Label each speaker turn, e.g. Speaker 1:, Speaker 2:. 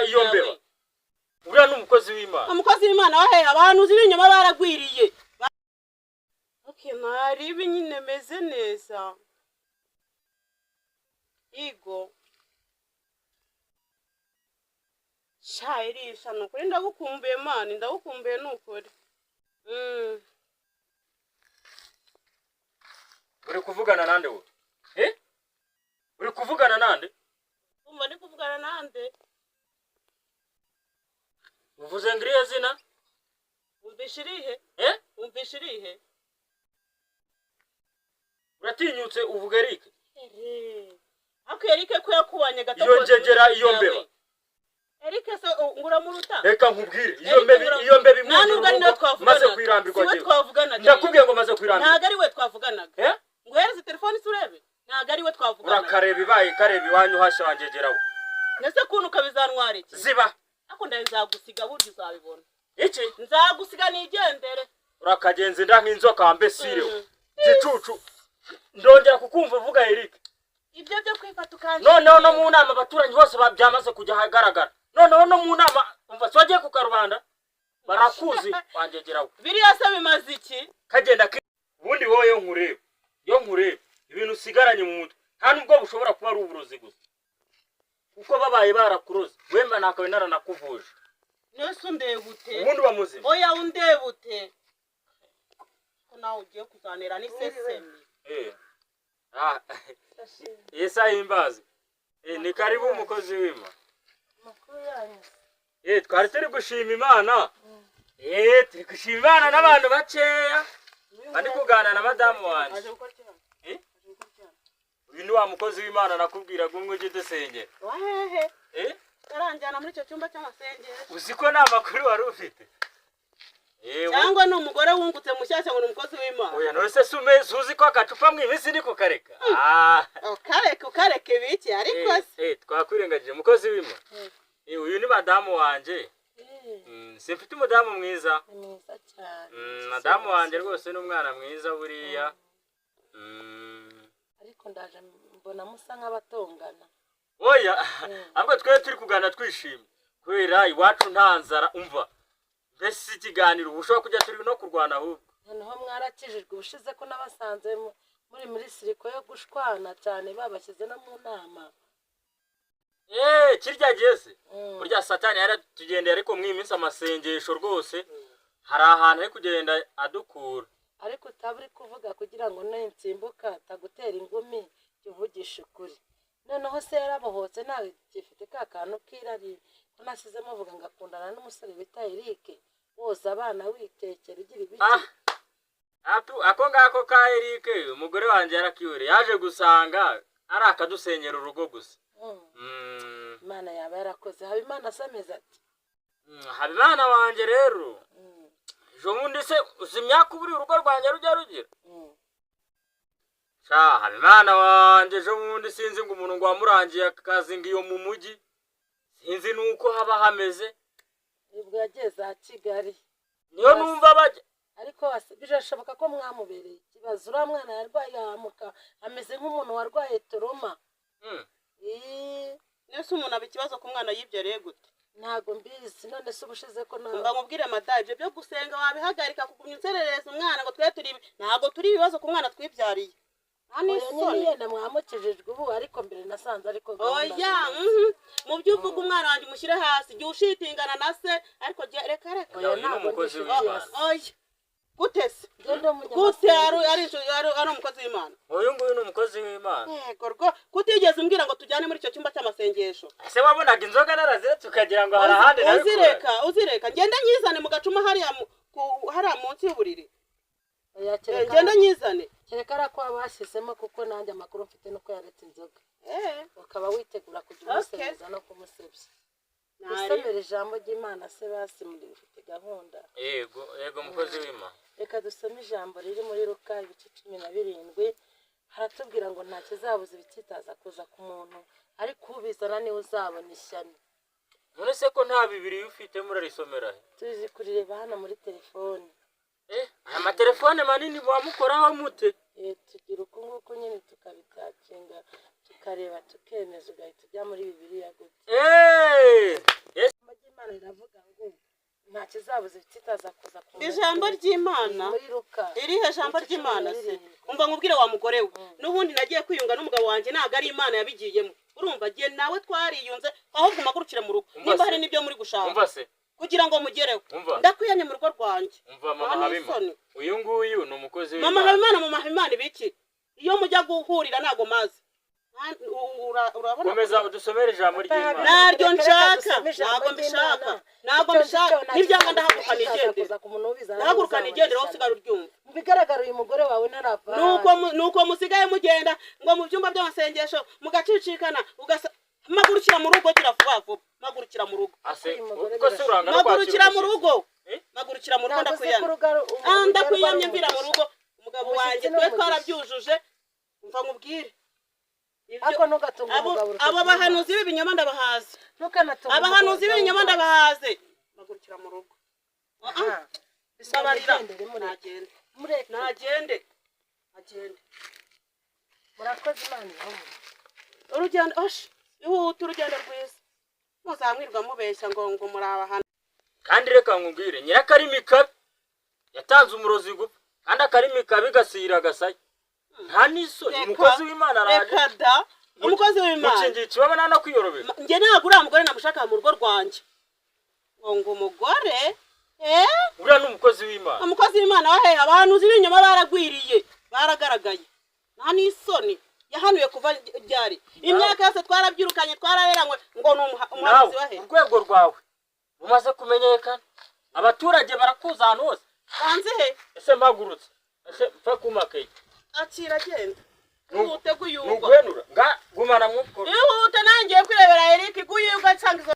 Speaker 1: njegera iyo mbeba uriya n'umukozi w'Imana.
Speaker 2: Umukozi w'Imana wahe abantu z'ibinyoma baragwiriye. Okay, nari nyine meze neza. Igo. Shairisha nukuri ndagukumbuye mani, ndagukumbuye nukuri.
Speaker 1: Uri kuvugana nande wowe? Uri kuvugana nande?
Speaker 2: Umva ndi kuvugana nande?
Speaker 1: Uvuze ngiriye zina?
Speaker 2: Umbishirihe? Umbishirihe?
Speaker 1: Uratinyutse uvuga Eric?
Speaker 2: Ako Eric ko yakubanye gato.
Speaker 1: Iyo njegera iyo mbeba.
Speaker 2: Eric se ngura mu ruta.
Speaker 1: Reka nkubwire iyo mbeba imwe maze kwirambirwa
Speaker 2: je. Twavugana.
Speaker 1: Ndakubwiye ngo maze kwirambirwa.
Speaker 2: Ntago ari we twavuganaga. Nguhereze telefone surebe. Ntago ari we twavuganaga.
Speaker 1: Urakareba ibaye kareba iwanyu hasha wanjegeraho.
Speaker 2: Nese kuntu kabizantwara iki?
Speaker 1: Ziba.
Speaker 2: Ako nzagusiga buryo uzabibona.
Speaker 1: Iki?
Speaker 2: Nzagusiga nigendere.
Speaker 1: Urakagenze nda nk'inzoka mbesire. Gicucu. Ndongera kukumva uvuga Eric.
Speaker 2: Ibyo byo kwifata ukanje.
Speaker 1: No mu nama abaturanyi bose babyamaze kujya hagaragara. No mu nama umva swagiye ku karubanda. Barakuzi wanjegeraho.
Speaker 2: Biriya se bimaze iki?
Speaker 1: Kagenda ubundi wowe yo nkurebe ibintu usigaranye mu mutwe. Nta nubwo bushobora kuba ari uburozi gusa. Uko babaye barakuroze wemba nakawe naranakuvuje.
Speaker 2: Nese undebute.
Speaker 1: Ubundi bamuzima.
Speaker 2: Oya undebute. Ko nawe ugiye kuzanira ni sesemi.
Speaker 1: Yesa imbazi. Ni karibu umukozi w'Imana.
Speaker 2: Makuru yanyu.
Speaker 1: Twari turi gushima Imana. Turi gushima Imana n'abantu bakeya. Bandi kugana na madamu wanje. Uyu ni wa mukozi w'Imana nakubwira ngo uje dusengera.
Speaker 2: Wahehe. Karanjana muri cyo cyumba cy'amasengero.
Speaker 1: Uziko nta makuru wari ufite.
Speaker 2: Cyangwa n'umugore wungutse mushyashya ngo umukozi w'Imana.
Speaker 1: Oya nose suzi ko agacupa mw'imisi niko kareka.
Speaker 2: Ukareke biki ariko se.
Speaker 1: Twakwirengagije umukozi w'Imana. Uyu ni madamu wanje. Simfite umudamu mwiza.
Speaker 2: Mwiza cyane.
Speaker 1: Madamu wanje rwose n'umwana mwiza buriya.
Speaker 2: Ariko ndaje mbona musa nk'abatongana.
Speaker 1: Oya, ahubwo twe turi kugana twishimye. Kubera iwacu nta nzara umva. Mbese ikiganiro ubushobora kujya turi no kurwana ahubwo.
Speaker 2: Noneho mwarakijijwe ubushize ko nabasanze muri siriko yo gushwana cyane babashyize no mu nama.
Speaker 1: Kirya gese. Burya Satani yaratugendeye ariko mw'iminsi amasengesho rwose hari ahantu ari kugenda adukura.
Speaker 2: Ariko utaburi kuvuga kugira ngo nentsimbuka tagutera ingumi uvugisha ukuri. Noneho se yarabohotse nawe gifite ka kantu kirari ko nasizemo avuga ngakundana n'umusore bita Eric. Woza abana witekera ugira ibiki.
Speaker 1: Ako ngako ka Eric umugore wanje yarakiyore yaje gusanga ari akadusenyera urugo gusa.
Speaker 2: Imana yaba yarakoze Habimana asameza ati.
Speaker 1: Habimana wanje rero. Jo mundi se uzimyaka uburi urugo rwanje rujya rugira. Habimana wanje jo mundi sinzi ngo umuntu ngo wamurangiye akazinga iyo mu mugi. Sinzi nuko haba hameze.
Speaker 2: Nibwo yageze a Kigali.
Speaker 1: Niyo numva bajya.
Speaker 2: Ariko birashoboka ko mwamubereye ikibazo ura mwana yarwaye yamuka ameze nk'umuntu warwaye toroma. Nese umuntu abikibazo ku mwana yibyereye gute? Ntago mbizi none se ubushize ko nawe. Mba mubwire madaye ibyo byo gusenga wabihagarika kugumya inserereza umwana ngo twe turi ntago turi ibibazo ku mwana twibyariye. Yenda mwamukijijwe ubu ariko mbere nasanze ariko oya mu byo uvuga umwana wanjye mushyire hasi jye ushitingana na se ariko reka
Speaker 1: oya ntabwo umukozi w'Imana.
Speaker 2: Oya gute se gute ari umukozi w'Imana.
Speaker 1: Uyu nguyu ni umukozi w'Imana.
Speaker 2: Yego rwo kutigeze umbwira ngo tujyane muri icyo cyumba cy'amasengesho.
Speaker 1: Ese wabonaga inzoga narazire tukagira ngo hari ahandi nabikora.
Speaker 2: Uzireka ngenda nyizane mu gacuma hariya munsi y'uburiri. Ngenda nyizane. Kereka ko abashyizemo kuko nanjye amakuru mfite nuko yaretse inzoga. Ukaba witegura kujya umusemeza no kumusebya. Gusomera ijambo ry'Imana se basi muri bifite gahunda.
Speaker 1: Yego mukozi w'Imana.
Speaker 2: Reka dusome ijambo riri muri Luka 17 haratubwira ngo nta kizabuza ibitsitaza kuza ku muntu ariko ubizana niwe uzabona ishyano.
Speaker 1: None se ko nta bibiri ufite murarisomera he?
Speaker 2: Tuzi kurireba hano muri telefone.
Speaker 1: Aya telefone manini wamukoraho mute?
Speaker 2: Tugira uko nguko nyine tukabitakinga tukareba tukemeza ugahita ujya muri Bibiliya gute.
Speaker 3: uzabuze kitaza kuza ku
Speaker 2: ijambo ry'Imana irihe jambo ry'Imana se umva nkubwire wa mugore we n'ubundi nagiye kwiyunga n'umugabo wanjye ntago ari Imana yabigiyemo urumva giye nawe twariyunze ahubwo magurukire mu rugo nimba hari nibyo muri gushaka
Speaker 1: umva se
Speaker 2: kugira ngo mugereho ndakwiyanye mu rugo rwanjye
Speaker 1: umva mama Habimana uyu nguyu ni umukozi w'Imana
Speaker 2: mama Habimana mu Habimana ibiki iyo mujya guhurira ntago mazi urabona
Speaker 1: komeza udusomere ijambo ry'Imana
Speaker 2: naryo nshaka ntago mbishaka n'ibyanga ndahagurukana igendere ndahagurukana igendere wowe usigara uryumva
Speaker 3: bigaragara uyu mugore wawe ntarava
Speaker 2: nuko musigaye mugenda ngo mu byumba by'amasengesho mugacicikana magurukira mu rugo kiravuba vuba magurukira mu rugo magurukira mu rugo magurukira mu rugo ndakwiyamye mvira mu rugo umugabo wanjye twe twarabyujuje umva nkubwire abo bahanuzi b'ibinyoma ndabahaze abahanuzi b'ibinyoma ndabahaze magurukira mu rugo bisabarira nagende
Speaker 3: murakoze Imana
Speaker 2: urugendo ihute urugendo rwiza muzamwirwa mubeshya ngo muri abahana
Speaker 1: kandi reka nkubwire nyirakarimi kabi yatanze umurozi gupfa kandi akarimi kabi gasira gasaya nta n'isoni umukozi w'Imana araje
Speaker 2: reka da umukozi w'Imana
Speaker 1: mucingiye kibabana no kwiyorobera
Speaker 2: njye ntabwo uriya mugore namushaka mu rugo rwanjye ngo umugore
Speaker 1: uriya ni umukozi w'Imana
Speaker 2: umukozi w'Imana wahehe abahanuzi b'inyuma baragwiriye baragaragaye nta n'isoni yahanuye kuva ryari imyaka yose twarabyirukanye twarareranywe ngo ni umuhanuzi wahehe
Speaker 1: urwego rwawe rumaze kumenyekana abaturage barakuza ahantu hose
Speaker 2: hanze he
Speaker 1: ese mpagurutse ese mfa kumakeye
Speaker 2: akira agenda ihute guyuga
Speaker 1: nuguhenura nga gumana mwukora
Speaker 2: ihute nangiye kwirebera Eric guyuga cyangwa